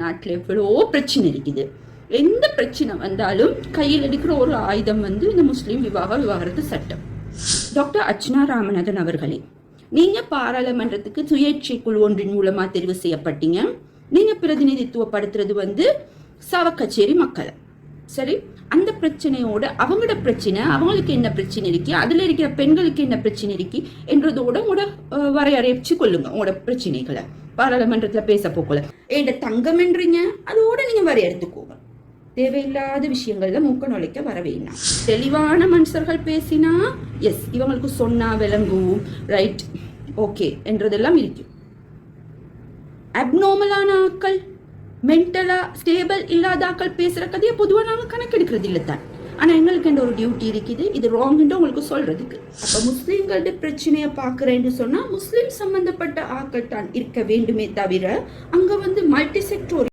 நாட்டில் எவ்வளோ பிரச்சனை இருக்குது. எந்த பிரச்சனை வந்தாலும் கையில் எடுக்கிற ஒரு ஆயுதம் இந்த முஸ்லீம் விவாகரத்து சட்டம். டாக்டர் அர்ச்சனா ராமநாதன் அவர்களே, நீங்க பாராளுமன்றத்துக்கு சுயேட்சை குழு ஒன்றின் மூலமா தெரிவு செய்யப்பட்டீங்க. நீங்க பிரதிநிதித்துவப்படுத்துறது சாவக்கச்சேரி மக்களை. சரி, அந்த பிரச்சனையோட அவங்களோட பிரச்சனை, அவங்களுக்கு என்ன பிரச்சனை இருக்கு, அதுல இருக்கிற பெண்களுக்கு என்ன பிரச்சனை இருக்கு என்றதோட உங்களோட வரையறைச்சு கொள்ளுங்க. உங்களோட பிரச்சனைகளை பாராளுமன்றத்துல பேச போக்கல என் தங்கம் என்றீங்க, அதோட நீங்க வரையறுத்துக்கோங்க. தேவையில்லாத விஷயங்கள்ல மூக்க நுழைக்க வரவேனா. தெளிவான மனுஷர்கள் பேசினா எஸ், இவங்களுக்கு சொன்னா விளங்கும், ரைட், ஓகே என்றதெல்லாம் இருக்கு. அப்நார்மலான ஆட்கள், மென்டலா ஸ்டேபிள் இல்லாத ஆட்கள் பேசுற கதையை பொதுவாக நாங்கள் கணக்கெடுக்கிறது இல்லை தான். ஆனால் எங்களுக்கு என்ற ஒரு டியூட்டி இருக்குது, இது ராங்ன்னு உங்களுக்கு சொல்றதுக்கு. அப்போ முஸ்லீம்களோட பிரச்சனையை பார்க்குறேன்னு சொன்னா முஸ்லீம் சம்பந்தப்பட்ட ஆட்கள் தான் இருக்க வேண்டுமே தவிர அங்க மல்டி செக்டோரியல்